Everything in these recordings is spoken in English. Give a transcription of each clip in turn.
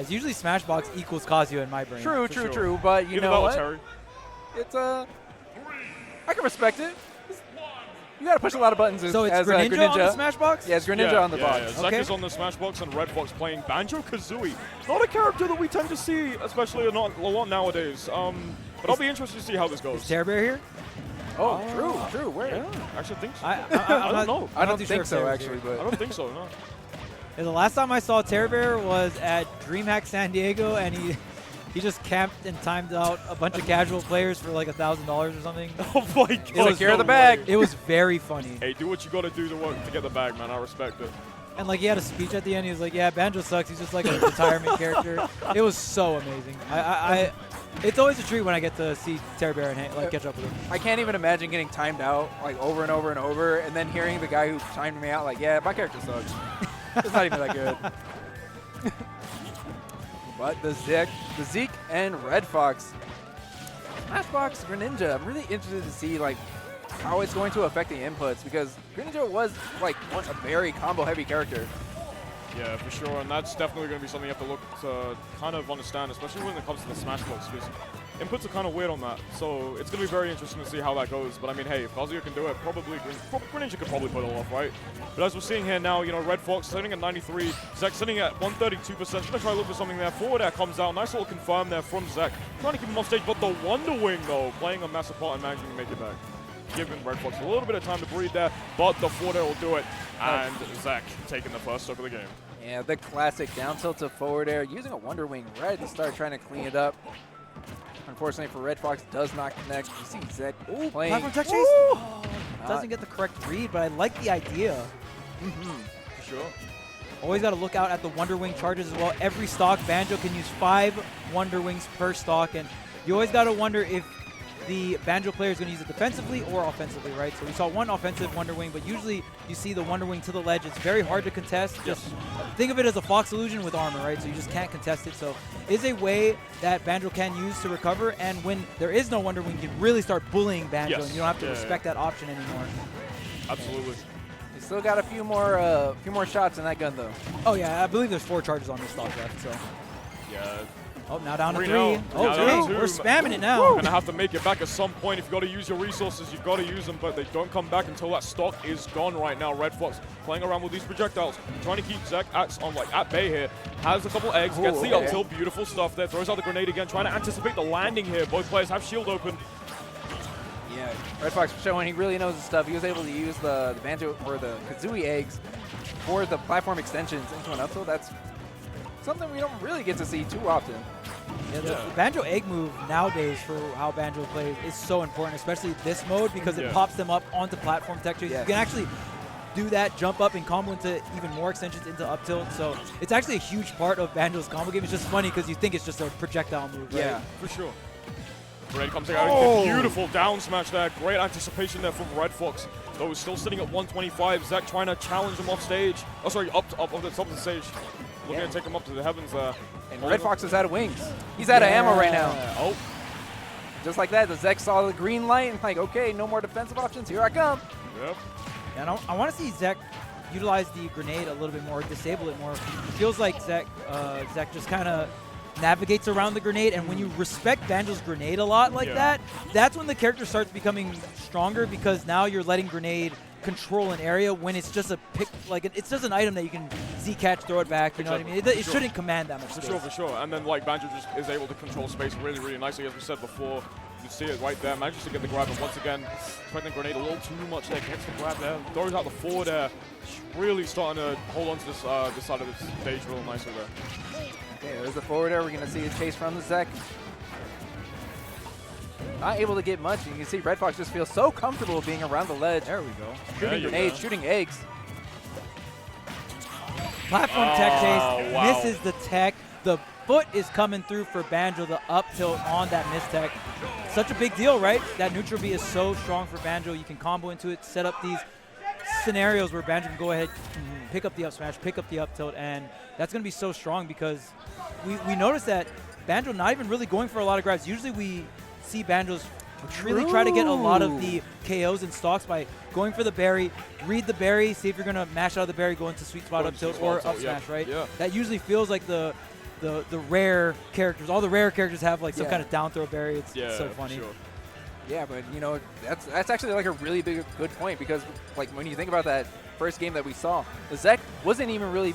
Usually Smashbox equals Kazooie in my brain. True. But you know what? It's I can respect it. You gotta push a lot of buttons so it's Greninja on the Smashbox? Yeah, it's Greninja on the box. Yeah. ZEK is on the Smashbox and RedFox playing Banjo Kazooie. Not a character that we tend to see, especially a lot nowadays. But I'll be interested to see how this goes. Is Terror Bear here? Oh, true. Where? Yeah, I actually think so. I don't know. I don't think so, actually. But I don't think so, no. Yeah, the last time I saw Terror Bear was at DreamHack San Diego, and he just camped and timed out a bunch of casual players for like $1,000 or something. Oh my god. It was secure the bag. It was very funny. Hey, do what you gotta do to get the bag, man. I respect it. And like he had a speech at the end. He was like, "Yeah, Banjo sucks. He's just like a retirement character." It was so amazing. It's always a treat when I get to see Terror Bear and like catch up with him. I can't even imagine getting timed out like over and over and over, and then hearing the guy who timed me out like, "Yeah, my character sucks." It's not even that good. But the Zeke and RedFox, Smashbox Greninja. I'm really interested to see like how it's going to affect the inputs because Greninja was like once a very combo-heavy character. Yeah, for sure, and that's definitely going to be something you have to look to kind of understand, especially when it comes to the Smashbox, because inputs are kind of weird on that. So it's going to be very interesting to see how that goes. But I mean, hey, if Kazooie can do it, probably Greninja could probably pull it off, right? But as we're seeing here now, you know, RedFox sitting at 93, ZEK sitting at 132%. Going to try to look for something there. Forward air comes out. Nice little confirm there from ZEK. Trying to keep him off stage, but the Wonder Wing, though, playing a massive part and managing to make it back. Giving RedFox a little bit of time to breathe there, but the forward air will do it. And ZEK taking the first stock of the game. Yeah, the classic down tilt to forward air, using a Wonder Wing right to start trying to clean it up. Unfortunately for RedFox, does not connect. You see ZEK playing. Platform tech chase? Doesn't get the correct read, but I like the idea. For sure. Always got to look out at the Wonder Wing charges as well. Every stock, Banjo can use 5 Wonder Wings per stock, and you always got to wonder if the Banjo player is going to use it defensively or offensively, right? So we saw one offensive Wonder Wing, but usually you see the Wonder Wing to the ledge. It's very hard to contest. Just think of it as a Fox illusion with armor, right? So you just can't contest it. So it's a way that Banjo can use to recover, and when there is no Wonder Wing, you can really start bullying Banjo, and you don't have to respect that option anymore. Absolutely. You still got a few more shots in that gun, though. Oh yeah, I believe there's 4 charges on this stock left. So yeah. Oh, now down to 3. Now. Oh, we're spamming it now. You're going to have to make it back at some point. If you've got to use your resources, you've got to use them, but they don't come back until that stock is gone right now. RedFox playing around with these projectiles, trying to keep ZEK at bay here. Has a couple eggs, gets the up tilt, beautiful stuff there, throws out the grenade again, trying to anticipate the landing here. Both players have shield open. Yeah, RedFox showing he really knows his stuff. He was able to use the Banjo or the Kazooie eggs for the platform extensions into an up tilt. That's something we don't really get to see too often. Yeah, the Banjo egg move nowadays for how Banjo plays is so important, especially this mode, because it pops them up onto platform tech chase. You can actually do that, jump up and combo into even more extensions into up tilt. So it's actually a huge part of Banjo's combo game. It's just funny because you think it's just a projectile move, right? Yeah, for sure. Red comes out. Beautiful down smash there. Great anticipation there from RedFox. Though he's still sitting at 125. ZEK trying to challenge him off stage. Oh, sorry, up on the top of the stage. Looking to take him up to the heavens there. And RedFox is out of wings. He's out of ammo right now. Oh. Just like that, the ZEK saw the green light and like, okay, no more defensive options. Here I come. Yep. And I want to see ZEK utilize the grenade a little bit more, disable it more. It feels like ZEK just kind of navigates around the grenade, and when you respect Banjo's grenade a lot like that, that's when the character starts becoming stronger, because now you're letting grenade control an area when it's just a pick, like it's just an item that you can Z-catch, throw it back, you know what I mean? It shouldn't command that much space. For sure. And then like Banjo just is able to control space really, really nicely, as we said before. You see it right there, manages to get the grab, and once again, expecting the grenade a little too much there, gets the grab there, throws out the forward air, really starting to hold on to this side of the stage real nicely there. Okay, there's the forward air. We're going to see a chase from the ZEK. Not able to get much. You can see RedFox just feels so comfortable being around the ledge. There we go. Shooting grenades, shooting eggs. Platform tech chase, misses the tech. The foot is coming through for Banjo, the up tilt on that miss tech. Such a big deal, right? That neutral B is so strong for Banjo. You can combo into it, set up these scenarios where Banjo can go ahead, pick up the up smash, pick up the up tilt, and that's going to be so strong because we noticed that Banjo not even really going for a lot of grabs. Usually we see Banjo's really try to get a lot of the KOs and stocks by going for the berry, read the berry, see if you're going to mash out of the berry, go into sweet spot up tilt or up smash, right? Yeah. That usually feels like the the rare characters. All the rare characters have like some kind of down throw berry. It's so funny. Sure. Yeah, but you know, that's actually like a really good point, because like when you think about that first game that we saw, TheZek wasn't even really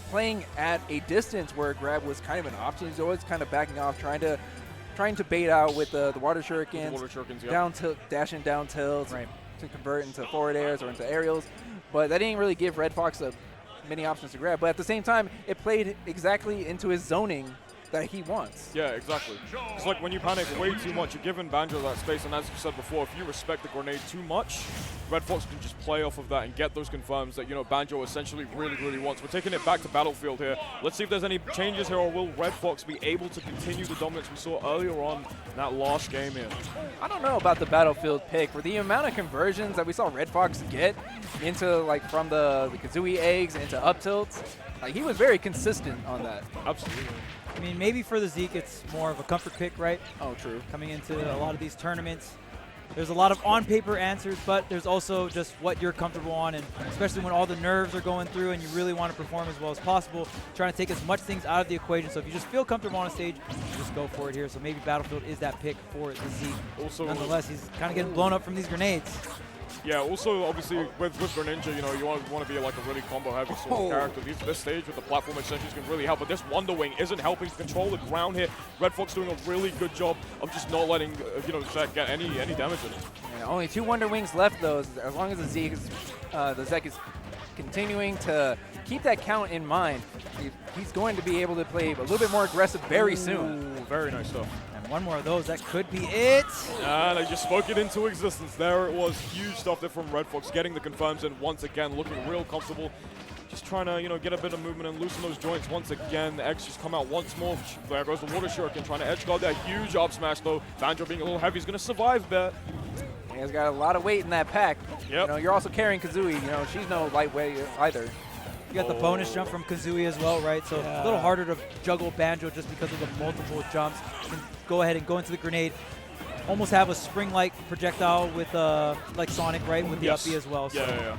playing at a distance where grab was kind of an option. He's always kind of backing off, trying to bait out with the water shurikens, down tilt, dashing down tilts to convert into forward airs or into aerials. But that didn't really give RedFox many options to grab. But at the same time, it played exactly into his zoning that he wants. Yeah, exactly. It's like when you panic way too much, you're giving Banjo that space, and as you said before, if you respect the grenade too much, RedFox can just play off of that and get those confirms that, you know, Banjo essentially really wants. We're taking it back to Battlefield here. Let's see if there's any changes here, or will RedFox be able to continue the dominance we saw earlier on in that last game here? I don't know about the Battlefield pick. For the amount of conversions that we saw RedFox get into, like, from the Kazooie eggs into up tilts, like, he was very consistent on that. Absolutely. I mean, maybe for the Zeke, it's more of a comfort pick, right? Oh, true. Coming into a lot of these tournaments, there's a lot of on-paper answers, but there's also just what you're comfortable on, and especially when all the nerves are going through and you really want to perform as well as possible, trying to take as much things out of the equation. So if you just feel comfortable on a stage, just go for it here. So maybe Battlefield is that pick for the Zeke. Also, nonetheless, he's kind of getting blown up from these grenades. Yeah, also, obviously, with Greninja, you know, you want to be like a really combo-heavy sort of character. This stage with the platform extensions can really help, but this Wonder Wing isn't helping to control the ground here. RedFox doing a really good job of just not letting, you know, Zek get any damage in it. Yeah, only 2 Wonder Wings left, though, as long as the Zek is continuing to keep that count in mind. He's going to be able to play a little bit more aggressive very soon. Very nice stuff. One more of those, that could be it. And I just spoke it into existence. There it was. Huge stuff there from RedFox, getting the confirms in once again, looking real comfortable. Just trying to, you know, get a bit of movement and loosen those joints once again. The X just come out once more. There goes the water shuriken, trying to edge guard that huge up smash though. Banjo being a little heavy, he's going to survive there. He's got a lot of weight in that pack. Yep. You know, you're also carrying Kazooie. You know, she's no lightweight either. You got the bonus jump from Kazooie as well, right? So a little harder to juggle Banjo just because of the multiple jumps. You can go ahead and go into the grenade. Almost have a spring-like projectile with like Sonic, right? With the up B as well. So. Yeah.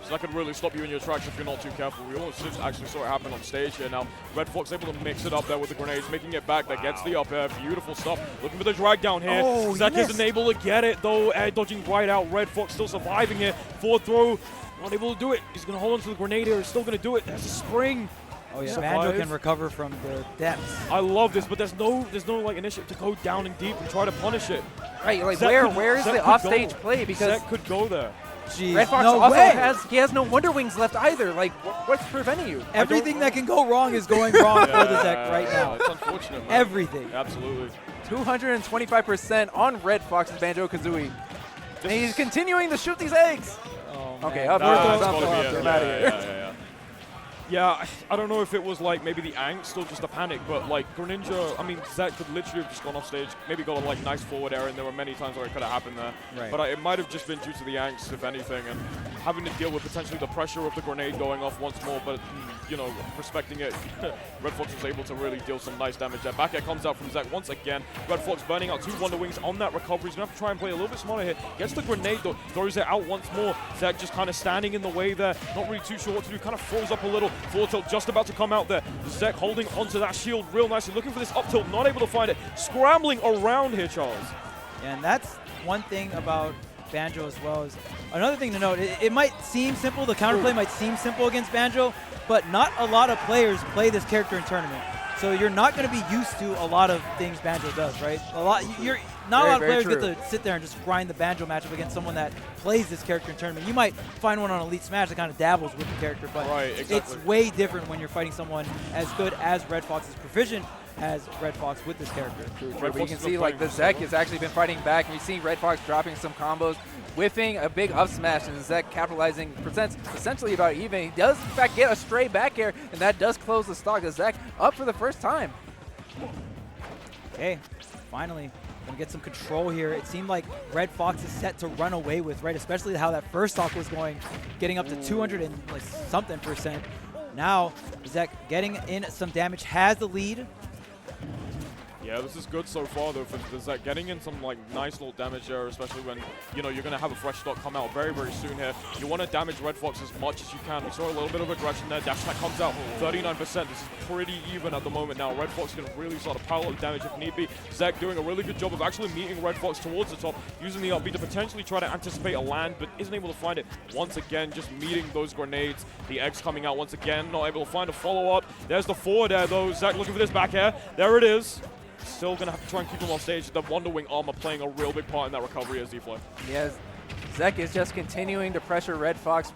So that could really stop you in your tracks if you're not too careful. We almost actually saw it happen on stage here now. RedFox able to mix it up there with the grenades, making it back. That gets the up air. Beautiful stuff. Looking for the drag down here. Zek isn't able to get it though. Air dodging right out. RedFox still surviving it. Forward throw. Not able to do it. He's going to hold on to the grenade here. He's still going to do it. There's a spring. Oh yeah, Banjo can recover from the depths. I love this, but there's no like initiative to go down and deep and try to punish it. Right, like where is the offstage play? Because Zek could go there. Jeez, RedFox also has no Wonder Wings left either. Like, what's preventing you? Everything that can go wrong is going wrong for the Zek right now. It's unfortunate, man. Everything. Absolutely. 225% on RedFox's Banjo-Kazooie. And he's continuing to shoot these eggs. Oh, okay, man. up. Yeah, I don't know if it was like maybe the angst or just the panic, but like Greninja, I mean, Zek could literally have just gone off stage, maybe got a like nice forward air, and there were many times where it could have happened there. Right. But it might have just been due to the angst, if anything, and having to deal with potentially the pressure of the grenade going off once more, but, you know, respecting it, RedFox was able to really deal some nice damage there. Back air comes out from Zek once again. RedFox burning out 2 Wonder Wings on that recovery. He's going to have to try and play a little bit smarter here. Gets the grenade though, throws it out once more. Zek just kind of standing in the way there, not really too sure what to do, kind of froze up a little. Forward tilt just about to come out there. Zek holding onto that shield real nicely, looking for this up tilt, not able to find it. Scrambling around here, Charles. And that's one thing about Banjo as well. Is another thing to note, it might seem simple, the counterplay might seem simple against Banjo, but not a lot of players play this character in tournament. So you're not going to be used to a lot of things Banjo does, right? Not a lot of players get to sit there and just grind the Banjo matchup against someone that plays this character in tournament. You might find one on Elite Smash that kind of dabbles with the character, but it's way different when you're fighting someone as good as RedFox, as proficient as RedFox with this character. But you can see like TheZek has actually been fighting back, and we see RedFox dropping some combos, whiffing a big up smash, and TheZek capitalizing, presents essentially about even. He does in fact get a stray back air, and that does close the stock. TheZek up for the first time. Okay, finally gonna get some control here. It seemed like RedFox is set to run away with, right? Especially how that first stock was going, getting up to 200 and like something %. Now TheZek getting in some damage, has the lead. Yeah, this is good so far though for TheZek, getting in some like nice little damage there, especially when you're going to have a fresh stock come out very, very soon here. You want to damage RedFox as much as you can. We saw a little bit of aggression there. Dash attack comes out 39%. This is pretty even at the moment now. RedFox can really start to pile up the damage if need be. Zek doing a really good job of actually meeting RedFox towards the top, using the up B to potentially try to anticipate a land, but isn't able to find it. Once again, just meeting those grenades. The eggs coming out once again, not able to find a follow-up. There's the forward air though. Zek looking for this back air. There it is. Still going to have to try and keep him off stage. The Wonder Wing armor playing a real big part in that recovery as Z-Flow. Yes, Zek is just continuing to pressure RedFox.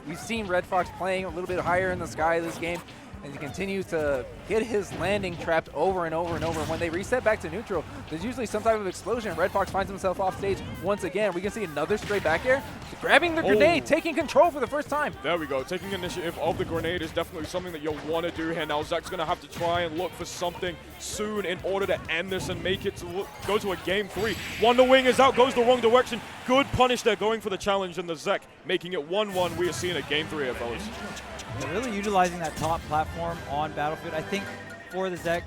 We've seen RedFox playing a little bit higher in the sky this game, and he continues to get his landing trapped over and over and over. When they reset back to neutral, there's usually some type of explosion. RedFox finds himself off stage once again. We can see another straight back air, grabbing the grenade, taking control for the first time. There we go. Taking initiative of the grenade is definitely something that you'll want to do here. Now Zek's going to have to try and look for something soon in order to end this and make it to go to a game 3. Wonder Wing is out, goes the wrong direction. Good punish there, going for the challenge, and TheZek making it 1-1. We are seeing a game 3 here, fellas. They're really utilizing that top platform on Battlefield. I think for TheZek,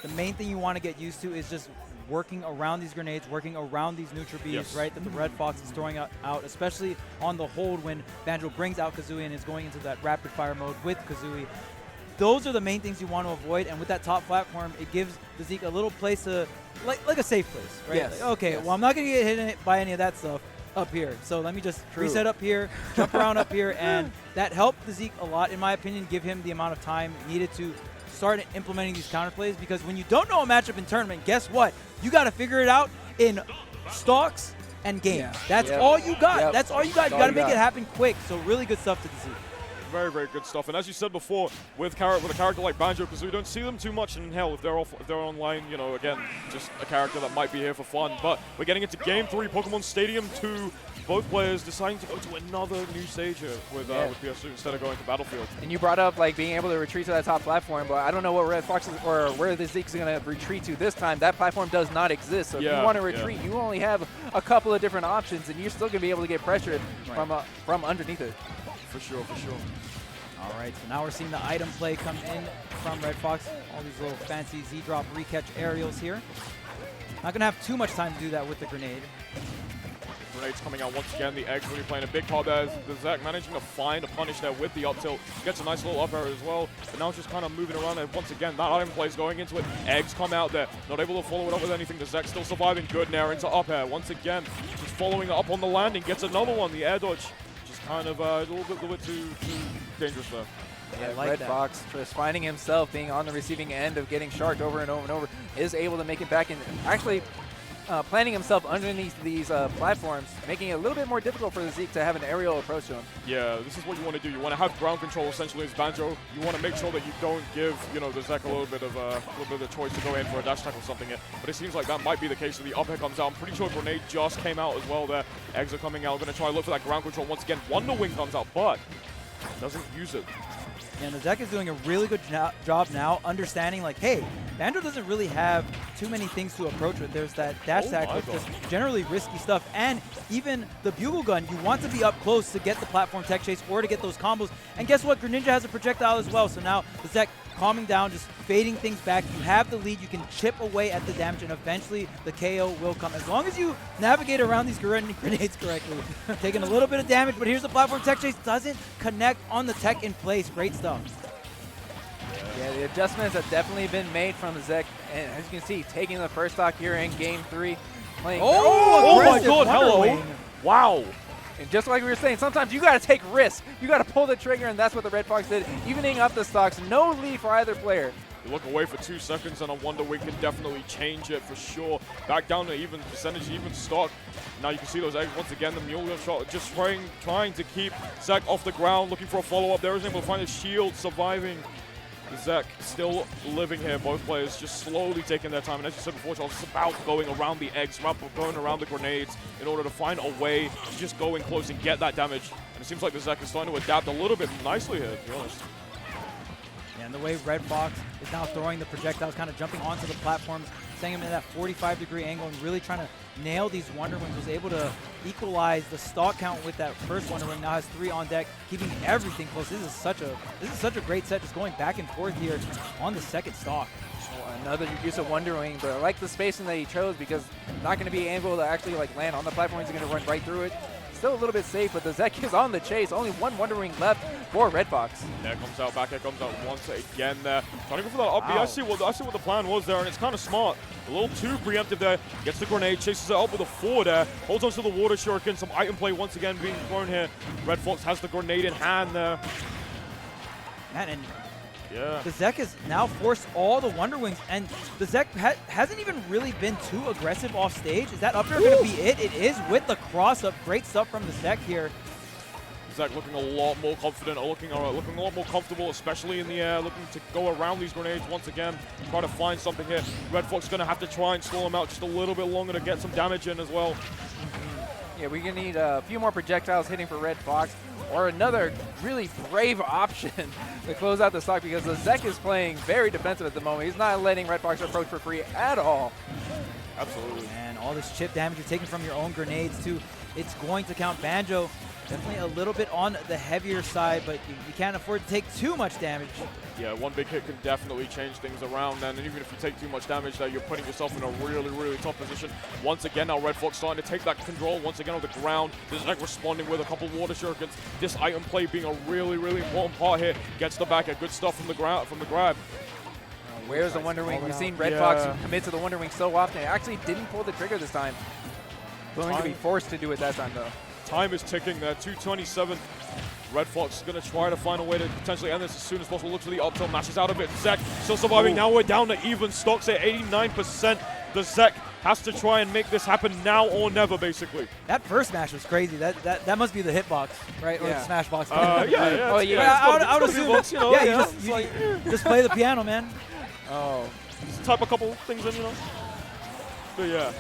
the main thing you want to get used to is just working around these grenades, working around these neutral bees, right, that the RedFox is throwing out, especially on the hold when Banjo brings out Kazooie and is going into that rapid fire mode with Kazooie. Those are the main things you want to avoid, and with that top platform, it gives TheZek a little place to, like a safe place, right? Yes. Like, okay, well, I'm not going to get hit by any of that stuff up here. So let me just reset up here, jump around up here, and that helped TheZek a lot, in my opinion, give him the amount of time needed to start implementing these counterplays, because when you don't know a matchup in tournament, guess what? You got to figure it out in stocks and games. Yeah. That's all you got. That's all you got. You got to make it happen quick. So really good stuff to TheZek. Very, very good stuff. And as you said before, with a character like Banjo, because we don't see them too much in hell if they're online, again, just a character that might be here for fun. But we're getting into Game 3, Pokemon Stadium 2. Both players deciding to go to another new stage here with PS2 instead of going to Battlefield. And you brought up like being able to retreat to that top platform, but I don't know what RedFox is, or where TheZek is going to retreat to this time. That platform does not exist. So if you want to retreat, you only have a couple of different options, and you're still going to be able to get pressured from underneath it. For sure, for sure. All right, so now we're seeing the item play come in from RedFox. All these little fancy Z-drop recatch aerials here. Not going to have too much time to do that with the grenade. Grenades coming out once again. The eggs really playing a big part there. TheZek managing to find a punish there with the up tilt. Gets a nice little up air as well. But now it's just kind of moving around. And once again, that item play is going into it. Eggs come out there. Not able to follow it up with anything. TheZek still surviving. Good nair into up air. Once again, just following up on the landing. Gets another one. The air dodge. Just kind of a little bit too dangerous there. Yeah, like RedFox just finding himself being on the receiving end of getting sharked over and over and over, is able to make it back and actually planting himself underneath these platforms, making it a little bit more difficult for TheZek to have an aerial approach to him. Yeah, this is what you want to do. You want to have ground control essentially as Banjo. You want to make sure that you don't give, TheZek a little bit of the choice to go in for a dash attack or something. But it seems like that might be the case. So the up air comes out. I'm pretty sure grenade just came out as well there. Eggs are coming out. Going to try to look for that ground control once again. Wonder Wing comes out, but doesn't use it. And TheZek is doing a really good job now understanding, like, hey, Banjo doesn't really have too many things to approach with. There's that dash attack, which is generally risky stuff. And even the Bugle Gun, you want to be up close to get the platform tech chase or to get those combos. And guess what? Greninja has a projectile as well. So now TheZek calming down, just fading things back. You have the lead. You can chip away at the damage, and eventually the KO will come. As long as you navigate around these grenades correctly. Taking a little bit of damage, but here's the platform tech chase. Doesn't connect on the tech in place. Great stuff. Yeah, the adjustments have definitely been made from TheZek, and as you can see, taking the first stock here in Game 3. Playing oh my God, hello. Wow. And just like we were saying, sometimes you got to take risks. You got to pull the trigger, and that's what the RedFox did, evening up the stocks. No lead for either player. You look away for 2 seconds, and a Wonder Wing can definitely change it for sure. Back down to even percentage, even stock. Now you can see those eggs once again. The Mule shot just trying to keep Zek off the ground, looking for a follow-up. There is able to find a shield, surviving. TheZek still living here. Both players just slowly taking their time. And as you said before, Charles, it's about going around the eggs, going around the grenades in order to find a way to just go in close and get that damage. And it seems like TheZek is starting to adapt a little bit nicely here, to be honest. And the way RedFox is now throwing the projectiles, kind of jumping onto the platforms, sending him in that 45-degree angle and really trying to nail these Wonder Wings, was able to equalize the stock count with that first Wonder Wing. Now has 3 on deck, keeping everything close. This is such a great set, just going back and forth here on the second stock. And another use of Wonder Wing, but I like the spacing that he chose because not going to be able to actually like land on the platform. He's going to run right through it. Still a little bit safe, but TheZek is on the chase. Only one Wonder Wing left for RedFox. There comes out, back air comes out once again there. Trying to go for that up B. I see what the plan was there, and it's kind of smart. A little too preemptive there. Gets the grenade, chases it up with a 4 there. Holds on to the water shuriken. Some item play once again being thrown here. RedFox has the grenade in hand there. Man, and yeah. TheZek has now forced all the Wonder Wings, and TheZek hasn't even really been too aggressive off stage. Is that up there going to be it? It is with the cross-up. Great stuff from TheZek here. TheZek looking a lot more confident, looking a lot more comfortable, especially in the air, looking to go around these grenades once again, try to find something here. RedFox going to have to try and slow him out just a little bit longer to get some damage in as well. Yeah, we're going to need a few more projectiles hitting for RedFox, or another really brave option to close out the stock, because TheZek is playing very defensive at the moment. He's not letting RedFox approach for free at all. Absolutely. And all this chip damage you're taking from your own grenades, too. It's going to count. Banjo, definitely a little bit on the heavier side, but you can't afford to take too much damage. Yeah, one big hit can definitely change things around, and even if you take too much damage, you're putting yourself in a really, really tough position. Once again, now RedFox starting to take that control once again on the ground. TheZek responding with a couple water shurikens. This item play being a really, really important part here. Gets the back at good stuff from the grab. Where's the Wonder Wing? We've seen RedFox commit to the Wonder Wing so often. It actually didn't pull the trigger this time. Going to be forced to do it that time, though. Time is ticking there, 2:27. RedFox is going to try to find a way to potentially end this as soon as possible. Looks for the up tilt, mashes out of it. TheZek still surviving. Now we're down to even stocks at 89%. TheZek has to try and make this happen now or never, basically. That first smash was crazy. That must be the hitbox, right? Or the smash box. Yeah. Oh, yeah. I would assume. Box, you know, you just play the piano, man. Oh. Just type a couple things in, you know. But yeah.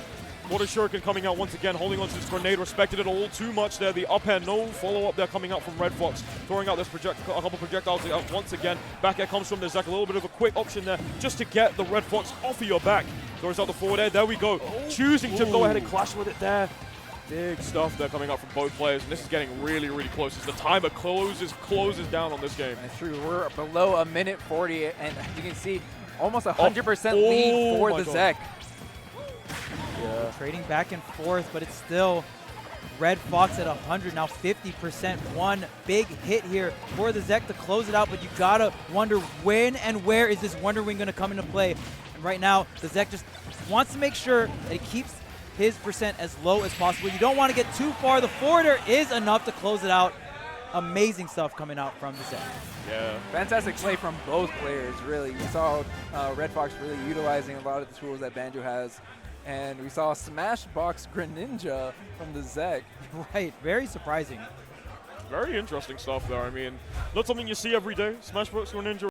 Water Shuriken coming out once again, holding onto this grenade, respected it a little too much there. The up air, no follow-up there coming out from RedFox. Throwing out this a couple projectiles out once again. Back air comes from TheZek, a little bit of a quick option there just to get the RedFox off of your back. Throws out the forward air, there we go. Choosing to go ahead and clash with it there. Big stuff there coming out from both players, and this is getting really, really close as the timer closes down on this game. That's true, we're below a minute 40, and you can see almost 100% lead for TheZek. Yeah. Trading back and forth, but it's still RedFox at 100, now 50%. One big hit here for TheZek to close it out, but you gotta wonder when and where is this Wonder Wing gonna come into play. And right now, TheZek just wants to make sure that he keeps his percent as low as possible. You don't want to get too far. The forwarder is enough to close it out. Amazing stuff coming out from TheZek. Yeah. Fantastic play from both players, really. You saw RedFox really utilizing a lot of the tools that Banjo has. And we saw Smashbox Greninja from TheZek. Right, very surprising. Very interesting stuff there. I mean, not something you see every day. Smashbox Greninja.